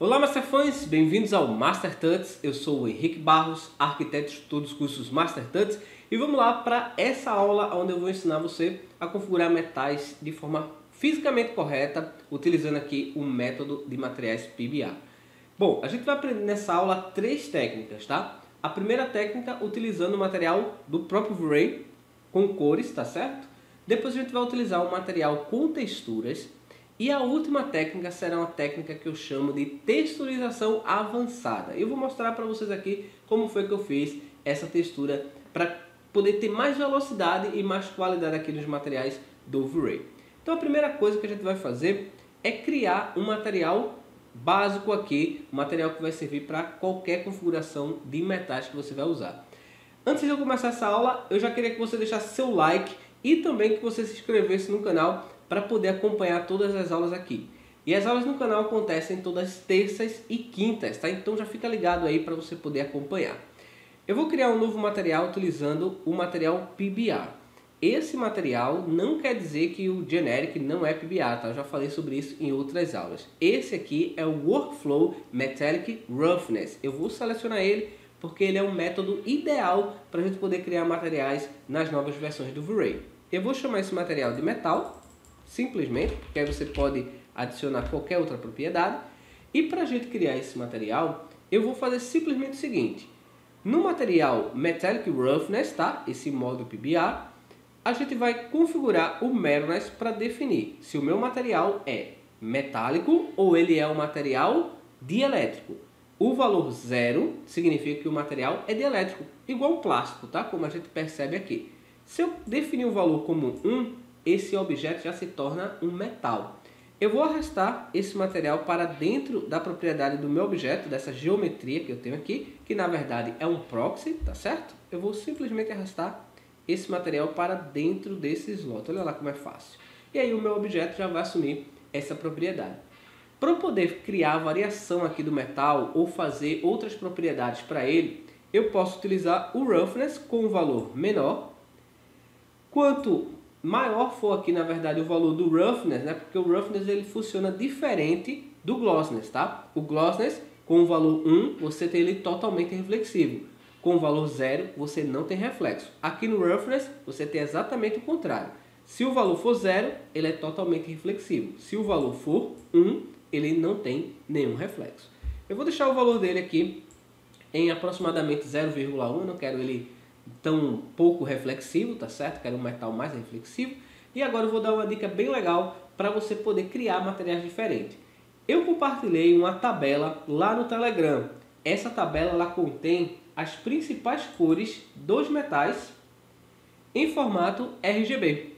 Olá, Masterfãs! Bem-vindos ao Master Tuts. Eu sou o Henrique Barros, arquiteto de todos os cursos Master Tuts, e vamos lá para essa aula onde eu vou ensinar você a configurar metais de forma fisicamente correta, utilizando aqui o método de materiais PBA. Bom, a gente vai aprender nessa aula três técnicas, tá? A primeira técnica utilizando o material do próprio V-Ray com cores, tá certo? Depois a gente vai utilizar o material com texturas. E a última técnica será uma técnica que eu chamo de texturização avançada. Eu vou mostrar para vocês aqui como foi que eu fiz essa textura para poder ter mais velocidade e mais qualidade aqui nos materiais do V-Ray. Então a primeira coisa que a gente vai fazer é criar um material básico aqui, um material que vai servir para qualquer configuração de metais que você vai usar. Antes de eu começar essa aula, eu já queria que você deixasse seu like e também que você se inscrevesse no canal para poder acompanhar todas as aulas aqui. E as aulas no canal acontecem todas terças e quintas, tá? Então já fica ligado aí para você poder acompanhar. Eu vou criar um novo material utilizando o material PBA. Esse material não quer dizer que o Generic não é PBA, tá? Eu já falei sobre isso em outras aulas. Esse aqui é o Workflow Metallic Roughness. Eu vou selecionar ele porque ele é um método ideal para a gente poder criar materiais nas novas versões do V-Ray. Eu vou chamar esse material de metal, simplesmente, porque aí você pode adicionar qualquer outra propriedade. E para a gente criar esse material, eu vou fazer simplesmente o seguinte. No material Metallic Roughness, tá? Esse modo PBA, a gente vai configurar o Metalness para definir se o meu material é metálico ou ele é um material dielétrico. O valor 0 significa que o material é dielétrico, igual plástico, tá? Como a gente percebe aqui. Se eu definir o valor como 1, esse objeto já se torna um metal. Eu vou arrastar esse material para dentro da propriedade do meu objeto, dessa geometria que eu tenho aqui, que na verdade é um proxy, tá certo? Eu vou simplesmente arrastar esse material para dentro desse slot. Olha lá como é fácil. E aí o meu objeto já vai assumir essa propriedade. Para eu poder criar a variação aqui do metal ou fazer outras propriedades para ele, eu posso utilizar o Roughness com um valor menor. Quanto maior for aqui, na verdade, o valor do Roughness, né? Porque o Roughness ele funciona diferente do Glossness, tá? O Glossness, com o valor 1, você tem ele totalmente reflexivo. Com o valor 0, você não tem reflexo. Aqui no Roughness, você tem exatamente o contrário. Se o valor for 0, ele é totalmente reflexivo. Se o valor for 1, ele não tem nenhum reflexo. Eu vou deixar o valor dele aqui em aproximadamente 0,1. Eu não quero ele tão pouco reflexivo, tá certo? Quero um metal mais reflexivo. E agora eu vou dar uma dica bem legal para você poder criar materiais diferentes. Eu compartilhei uma tabela lá no Telegram. Essa tabela ela contém as principais cores dos metais em formato RGB.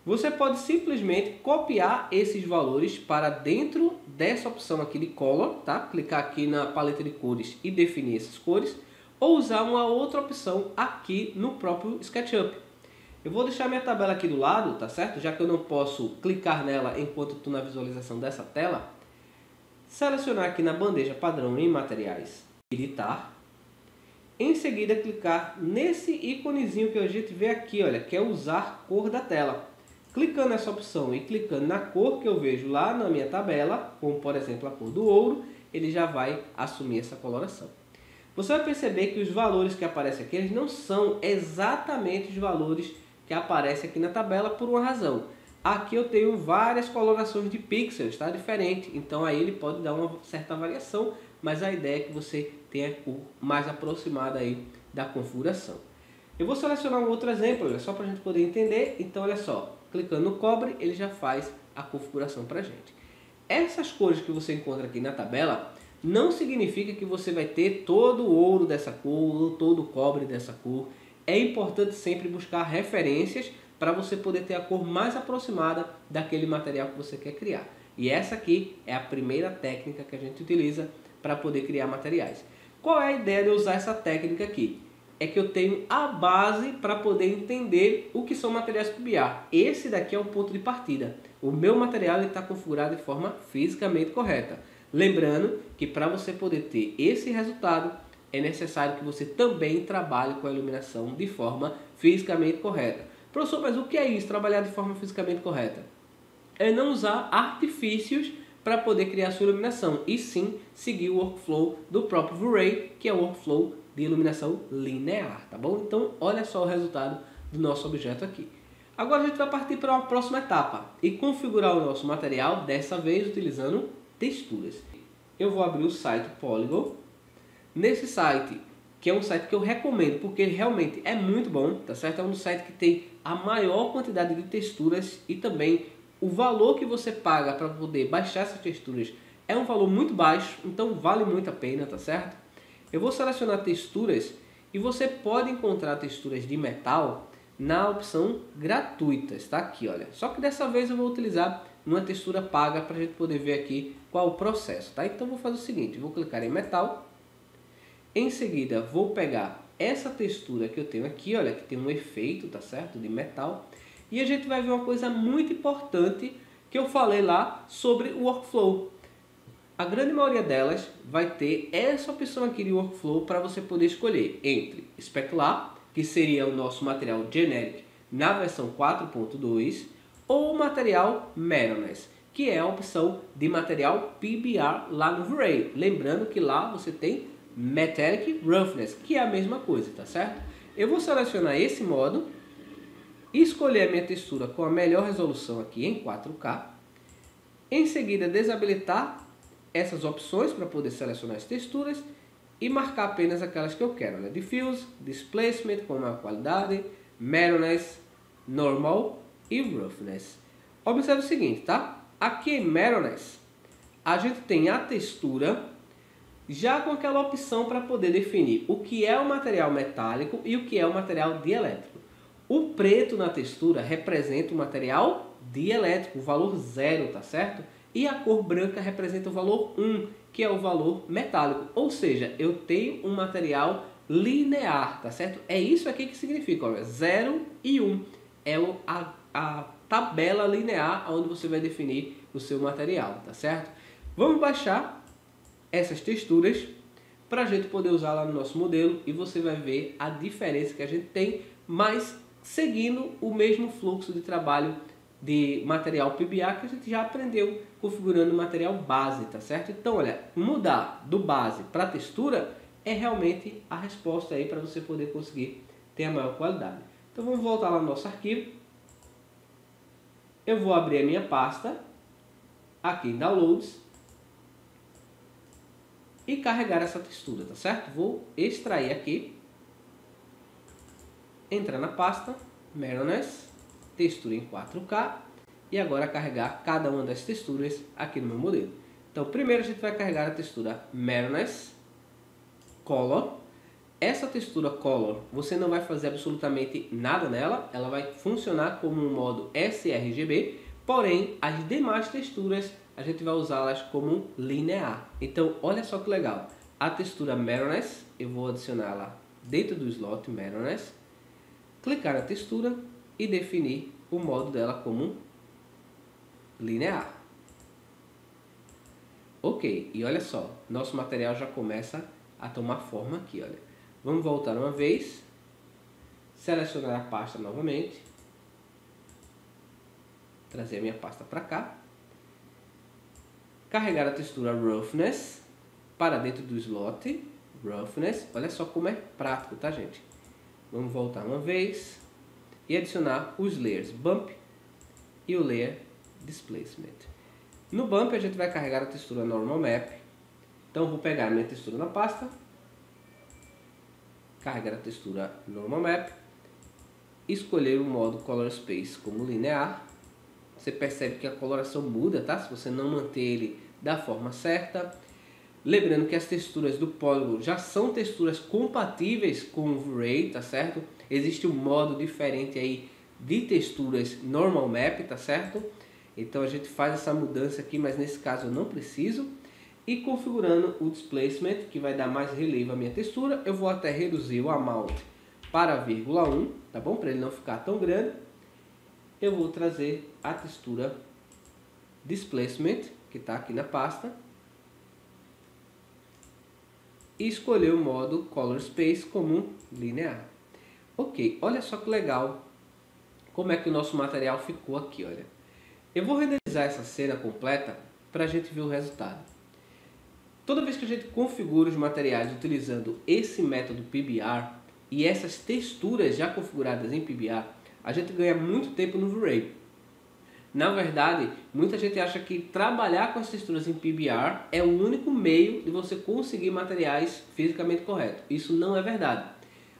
Você pode simplesmente copiar esses valores para dentro dessa opção aqui de Color, tá? Clicar aqui na paleta de cores e definir essas cores, ou usar uma outra opção aqui no próprio SketchUp. Eu vou deixar minha tabela aqui do lado, tá certo? Já que eu não posso clicar nela enquanto estou na visualização dessa tela. Selecionar aqui na bandeja padrão em materiais, editar. Em seguida clicar nesse íconezinho que a gente vê aqui, olha, que é usar cor da tela. Clicando nessa opção e clicando na cor que eu vejo lá na minha tabela, como por exemplo a cor do ouro, ele já vai assumir essa coloração. Você vai perceber que os valores que aparecem aqui eles não são exatamente os valores que aparecem aqui na tabela por uma razão. Aqui eu tenho várias colorações de pixels, tá? Diferente. Então aí ele pode dar uma certa variação, mas a ideia é que você tenha a cor mais aproximada aí da configuração. Eu vou selecionar um outro exemplo, olha, só para a gente poder entender. Então olha só, clicando no cobre ele já faz a configuração para a gente. Essas cores que você encontra aqui na tabela não significa que você vai ter todo o ouro dessa cor ou todo o cobre dessa cor. É importante sempre buscar referências para você poder ter a cor mais aproximada daquele material que você quer criar. E essa aqui é a primeira técnica que a gente utiliza para poder criar materiais. Qual é a ideia de usar essa técnica aqui? É que eu tenho a base para poder entender o que são materiais PBA. Esse daqui é o ponto de partida. O meu material está configurado de forma fisicamente correta. Lembrando que para você poder ter esse resultado, é necessário que você também trabalhe com a iluminação de forma fisicamente correta. Professor, mas o que é isso, trabalhar de forma fisicamente correta? É não usar artifícios para poder criar sua iluminação, e sim seguir o workflow do próprio V-Ray, que é o workflow de iluminação linear, tá bom? Então olha só o resultado do nosso objeto aqui. Agora a gente vai partir para uma próxima etapa e configurar o nosso material, dessa vez utilizando texturas. Eu vou abrir o site Polygon. Nesse site, que é um site que eu recomendo porque ele realmente é muito bom, tá certo? É um site que tem a maior quantidade de texturas e também o valor que você paga para poder baixar essas texturas é um valor muito baixo, então vale muito a pena, tá certo? Eu vou selecionar texturas e você pode encontrar texturas de metal na opção gratuitas, tá aqui, olha. Só que dessa vez eu vou utilizar uma textura paga para a gente poder ver aqui qual o processo, tá? Então vou fazer o seguinte, vou clicar em metal, em seguida vou pegar essa textura que eu tenho aqui, olha, que tem um efeito, tá certo, de metal, e a gente vai ver uma coisa muito importante que eu falei lá sobre o workflow. A grande maioria delas vai ter essa opção aqui de workflow para você poder escolher entre especular, que seria o nosso material generic na versão 4.2, ou o material Metalness, que é a opção de material PBR lá no V-Ray. Lembrando que lá você tem Metallic Roughness, que é a mesma coisa, tá certo? Eu vou selecionar esse modo, escolher a minha textura com a melhor resolução aqui em 4K, em seguida desabilitar essas opções para poder selecionar as texturas e marcar apenas aquelas que eu quero, né? Diffuse, Displacement com maior qualidade, Metalness, Normal e Roughness. Observe o seguinte, tá? Aqui em Metalness a gente tem a textura já com aquela opção para poder definir o que é o material metálico e o que é o material dielétrico. O preto na textura representa o material dielétrico, o valor 0, tá certo? E a cor branca representa o valor 1, que é o valor metálico. Ou seja, eu tenho um material linear, tá certo? É isso aqui que significa, olha, 0 e 1. É a tabela linear onde você vai definir o seu material, tá certo? Vamos baixar essas texturas para a gente poder usar lá no nosso modelo e você vai ver a diferença que a gente tem, mas seguindo o mesmo fluxo de trabalho de material PBA que a gente já aprendeu configurando o material base, tá certo? Então, olha, mudar do base para textura é realmente a resposta aí para você poder conseguir ter a maior qualidade. Então, vamos voltar lá no nosso arquivo. Eu vou abrir a minha pasta aqui em Downloads e carregar essa textura, tá certo? Vou extrair aqui, entrar na pasta, Metalness, textura em 4K e agora carregar cada uma das texturas aqui no meu modelo. Então primeiro a gente vai carregar a textura Metalness Color. Essa textura Color você não vai fazer absolutamente nada nela, ela vai funcionar como um modo sRGB, porém as demais texturas a gente vai usá-las como linear. Então olha só que legal, a textura Metalness eu vou adicioná-la dentro do slot Metalness, clicar na textura e definir o modo dela como linear. Ok, e olha só, nosso material já começa a tomar forma aqui, olha. Vamos voltar uma vez, selecionar a pasta novamente, trazer a minha pasta para cá, carregar a textura Roughness para dentro do slot Roughness. Olha só como é prático, tá gente? Vamos voltar uma vez e adicionar os layers Bump e o layer Displacement. No Bump a gente vai carregar a textura Normal Map. Então vou pegar a minha textura na pasta, carregar a textura Normal Map, escolher o modo Color Space como linear. Você percebe que a coloração muda, tá? Se você não manter ele da forma certa. Lembrando que as texturas do Polygon já são texturas compatíveis com o V-Ray, tá certo? Existe um modo diferente aí de texturas Normal Map, tá certo? Então a gente faz essa mudança aqui, mas nesse caso eu não preciso. E configurando o Displacement, que vai dar mais relevo à minha textura, eu vou até reduzir o Amount para 0,1, tá bom? Para ele não ficar tão grande. Eu vou trazer a textura Displacement, que está aqui na pasta, e escolher o modo Color Space como linear. Ok, olha só que legal como é que o nosso material ficou aqui, olha. Eu vou renderizar essa cena completa para a gente ver o resultado. Toda vez que a gente configura os materiais utilizando esse método PBR e essas texturas já configuradas em PBR, a gente ganha muito tempo no V-Ray. Na verdade, muita gente acha que trabalhar com as texturas em PBR é o único meio de você conseguir materiais fisicamente corretos. Isso não é verdade.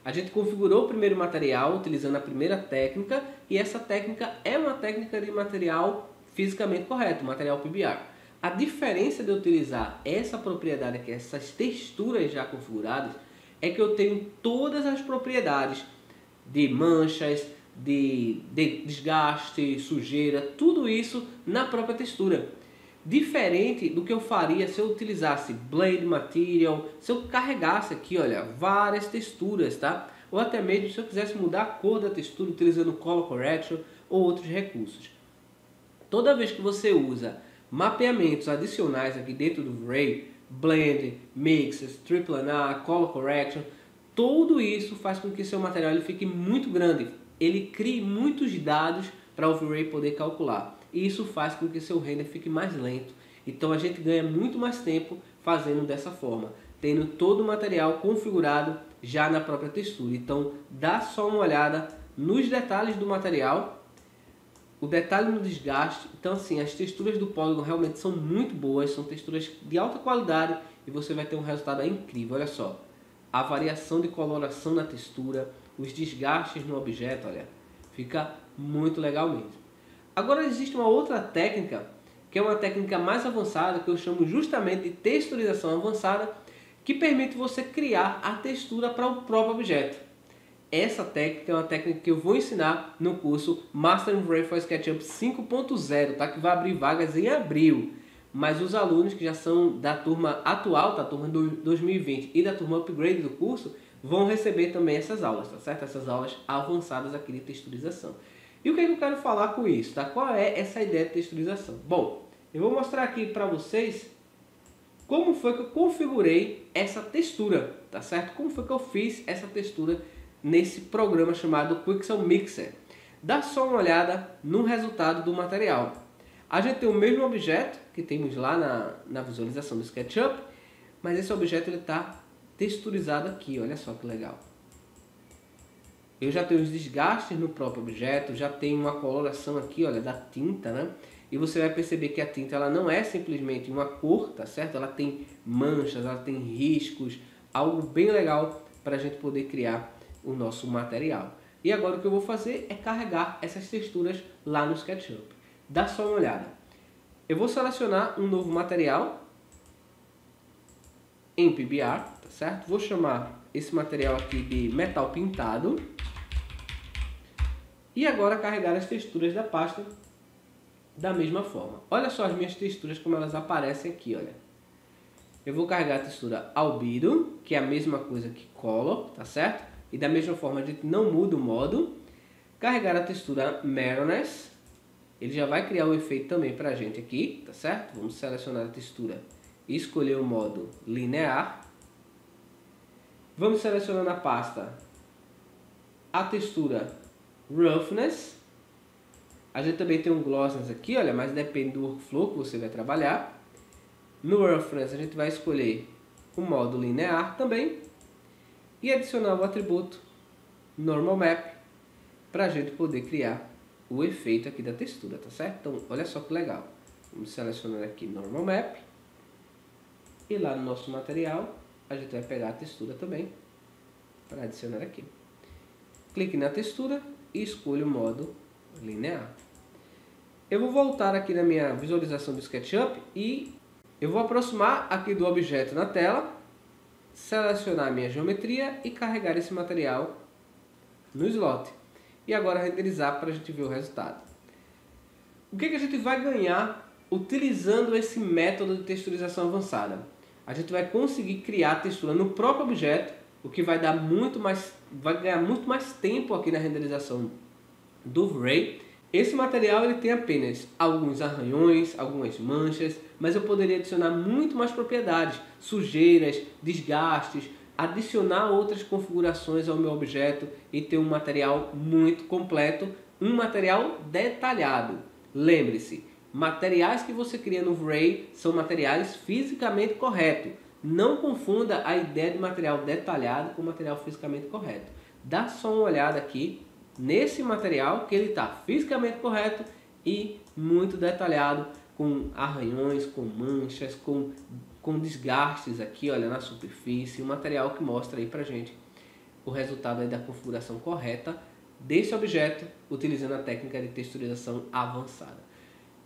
A gente configurou o primeiro material utilizando a primeira técnica e essa técnica é uma técnica de material fisicamente correto, material PBR. A diferença de eu utilizar essa propriedade aqui, essas texturas já configuradas, é que eu tenho todas as propriedades de manchas, de desgaste, sujeira, tudo isso na própria textura. Diferente do que eu faria se eu utilizasse Blade Material, se eu carregasse aqui, olha, várias texturas, tá? Ou até mesmo se eu quisesse mudar a cor da textura utilizando Color Correction ou outros recursos. Toda vez que você usa mapeamentos adicionais aqui dentro do V-Ray, Blend, Mixes, Triple NR, Color Correction, tudo isso faz com que seu material ele fique muito grande. Ele crie muitos dados para o V-Ray poder calcular. E isso faz com que seu render fique mais lento. Então a gente ganha muito mais tempo fazendo dessa forma, tendo todo o material configurado já na própria textura. Então dá só uma olhada nos detalhes do material, o detalhe no desgaste. Então assim, as texturas do Polygon realmente são muito boas, são texturas de alta qualidade e você vai ter um resultado incrível. Olha só, a variação de coloração na textura, os desgastes no objeto, olha, fica muito legal mesmo. Agora existe uma outra técnica, que é uma técnica mais avançada, que eu chamo justamente de texturização avançada, que permite você criar a textura para o próprio objeto. Essa técnica é uma técnica que eu vou ensinar no curso Mastering V-Ray for SketchUp 5.0, tá? Que vai abrir vagas em abril. Mas os alunos que já são da turma atual, da turma 2020 e da turma Upgrade do curso, vão receber também essas aulas, tá certo? Essas aulas avançadas aqui de texturização. E o que é que eu quero falar com isso, tá? Qual é essa ideia de texturização? Bom, eu vou mostrar aqui para vocês como foi que eu configurei essa textura, tá certo? Como foi que eu fiz essa textura nesse programa chamado Quixel Mixer. Dá só uma olhada no resultado do material. A gente tem o mesmo objeto que temos lá na visualização do SketchUp, mas esse objeto está texturizado aqui, olha só que legal. Eu já tenho os desgastes no próprio objeto, já tenho uma coloração aqui, olha, da tinta, né? E você vai perceber que a tinta ela não é simplesmente uma cor, tá certo? Ela tem manchas, ela tem riscos, algo bem legal para a gente poder criar o nosso material. E agora o que eu vou fazer é carregar essas texturas lá no SketchUp. Dá só uma olhada. Eu vou selecionar um novo material em PBR, tá certo? Vou chamar esse material aqui de metal pintado. E agora carregar as texturas da pasta da mesma forma. Olha só as minhas texturas como elas aparecem aqui, olha. Eu vou carregar a textura Albedo, que é a mesma coisa que Color, tá certo? E da mesma forma a gente não muda o modo. Carregar a textura Mirrorness, ele já vai criar um efeito também pra gente aqui, tá certo? Vamos selecionar a textura e escolher o modo linear. Vamos selecionar na pasta a textura Roughness. A gente também tem um Glossness aqui, olha, mas depende do workflow que você vai trabalhar. No Roughness a gente vai escolher o modo linear também e adicionar o atributo Normal Map para a gente poder criar o efeito aqui da textura, tá certo? Então, olha só que legal. Vamos selecionar aqui Normal Map e lá no nosso material a gente vai pegar a textura também para adicionar aqui. Clique na textura e escolha o modo linear. Eu vou voltar aqui na minha visualização do SketchUp e eu vou aproximar aqui do objeto na tela, selecionar a minha geometria e carregar esse material no slot. E agora renderizar para a gente ver o resultado. O que a gente vai ganhar utilizando esse método de texturização avançada? A gente vai conseguir criar a textura no próprio objeto, o que vai dar vai ganhar muito mais tempo aqui na renderização do V-Ray. Esse material ele tem apenas alguns arranhões, algumas manchas, mas eu poderia adicionar muito mais propriedades, sujeiras, desgastes, adicionar outras configurações ao meu objeto e ter um material muito completo, um material detalhado. Lembre-se, materiais que você cria no V-Ray são materiais fisicamente corretos. Não confunda a ideia de material detalhado com material fisicamente correto. Dá só uma olhada aqui nesse material que ele está fisicamente correto e muito detalhado, com arranhões, com manchas, com desgastes aqui, olha, na superfície. Um material que mostra aí pra gente o resultado aí da configuração correta desse objeto, utilizando a técnica de texturização avançada.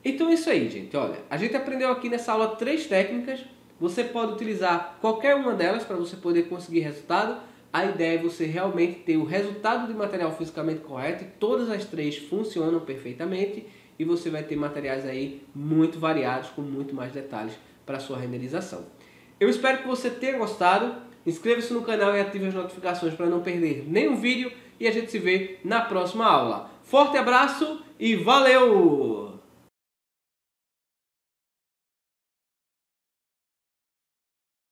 Então é isso aí, gente. Olha, a gente aprendeu aqui nessa aula 3 técnicas. Você pode utilizar qualquer uma delas para você poder conseguir resultado. A ideia é você realmente ter o resultado de material fisicamente correto e todas as 3 funcionam perfeitamente e você vai ter materiais aí muito variados, com muito mais detalhes para a sua renderização. Eu espero que você tenha gostado. Inscreva-se no canal e ative as notificações para não perder nenhum vídeo e a gente se vê na próxima aula. Forte abraço e valeu!